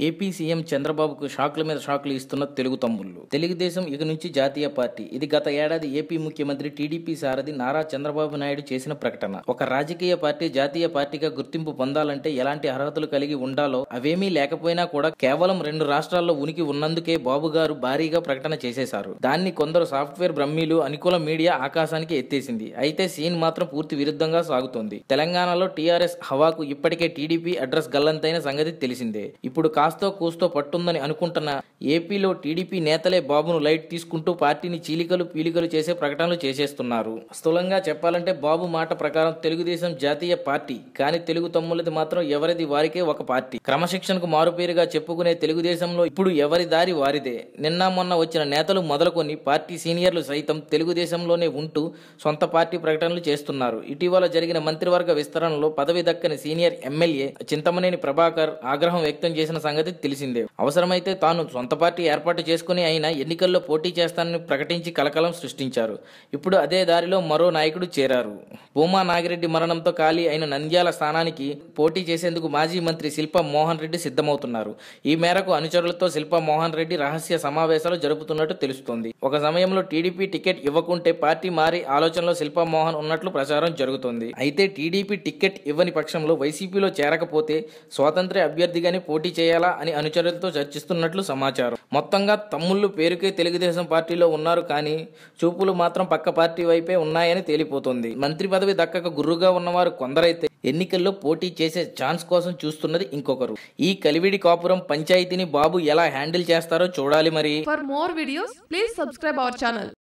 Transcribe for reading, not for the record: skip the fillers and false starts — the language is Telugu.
ఏపీ సీఎం చంద్రబాబుకు షాక్ల మీద షాక్లు ఇస్తున్న తెలుగు తమ్ముళ్ళు. తెలుగుదేశం ఇక నుంచి జాతీయ పార్టీ. ఇది గత ఏడాది ఏపీ ముఖ్యమంత్రి టీడీపీ సారథి నారా చంద్రబాబు నాయుడు చేసిన ప్రకటన. ఒక రాజకీయ పార్టీ జాతీయ పార్టీగా గుర్తింపు పొందాలంటే ఎలాంటి అర్హతలు కలిగి ఉండాలో అవేమీ లేకపోయినా కూడా కేవలం 2 రాష్ట్రాల్లో ఉనికి ఉన్నందుకే బాబు గారు భారీగా ప్రకటన చేసేశారు. దాన్ని కొందరు సాఫ్ట్వేర్ బ్రహ్మీలు, అనుకూల మీడియా ఆకాశానికి ఎత్తేసింది. అయితే సీన్ మాత్రం పూర్తి విరుద్ధంగా సాగుతోంది. తెలంగాణలో టీఆర్ఎస్ హవాకు ఇప్పటికే టీడీపీ అడ్రస్ గల్లంతైన సంగతి తెలిసిందే. ఇప్పుడు కాస్తో కూస్తో పట్టుందని అనుకుంటున్న ఏపీలో టీడీపీ నేతలే బాబును లైట్ తీసుకుంటూ పార్టీని చీలికలు పీలికలు చేసే ప్రకటనలు చేసేస్తున్నారు. స్థూలంగా చెప్పాలంటే బాబు మాట ప్రకారం తెలుగుదేశం జాతీయ పార్టీ, కానీ తెలుగు తమ్ములది మాత్రం ఎవరిది వారికే ఒక పార్టీ. క్రమశిక్షణకు మారుపేరుగా చెప్పుకునే తెలుగుదేశంలో ఇప్పుడు ఎవరి దారి వారిదే. నిన్న మొన్న వచ్చిన నేతలు మొదలుకొని పార్టీ సీనియర్లు సైతం తెలుగుదేశంలోనే ఉంటూ సొంత పార్టీ ప్రకటనలు చేస్తున్నారు. ఇటీవల జరిగిన మంత్రివర్గ విస్తరణలో పదవి దక్కని సీనియర్ ఎమ్మెల్యే చింతమనేని ప్రభాకర్ ఆగ్రహం వ్యక్తం చేసిన సంగతి తెలిసిందే. అవసరమైతే తాను సొంత పార్టీ ఏర్పాటు చేసుకుని అయినా ఎన్నికల్లో పోటీ చేస్తానని ప్రకటించి కలకలం సృష్టించారు. ఇప్పుడు అదే దారిలో మరో నాయకుడు చేరారు. భూమా నాగిరెడ్డి మరణంతో ఖాళీ అయిన నంద్యాల స్థానానికి పోటీ చేసేందుకు మాజీ మంత్రి శిల్పా మోహన్ రెడ్డి సిద్ధమవుతున్నారు. ఈ మేరకు అనుచరులతో శిల్పా మోహన్ రెడ్డి రహస్య సమావేశాలు జరుపుతున్నట్టు తెలుస్తోంది. ఒక సమయంలో టీడీపీ టికెట్ ఇవ్వకుంటే పార్టీ మారి ఆలోచనలో శిల్పా మోహన్ ఉన్నట్లు ప్రచారం జరుగుతోంది. అయితే టీడీపీ టికెట్ ఇవ్వని పక్షంలో వైసీపీలో చేరకపోతే స్వాతంత్ర్య అభ్యర్థిగానే పోటీ చేయాలా అని అనుచరులతో చర్చిస్తున్నట్లు సమాచారం. మొత్తంగా తమ్ముళ్ళు పేరుకే తెలుగుదేశం పార్టీలో ఉన్నారు, కానీ చూపులు మాత్రం పక్క పార్టీ వైపే ఉన్నాయని తేలిపోతుంది. మంత్రి పదవి దక్కక గుర్రుగా ఉన్నవారు కొందరైతే ఎన్నికల్లో పోటీ చేసే ఛాన్స్ కోసం చూస్తున్నది ఇంకొకరు. ఈ కలివిడి కాపురం పంచాయతీని బాబు ఎలా హ్యాండిల్ చేస్తారో చూడాలి మరి. For more videos, please subscribe our channel.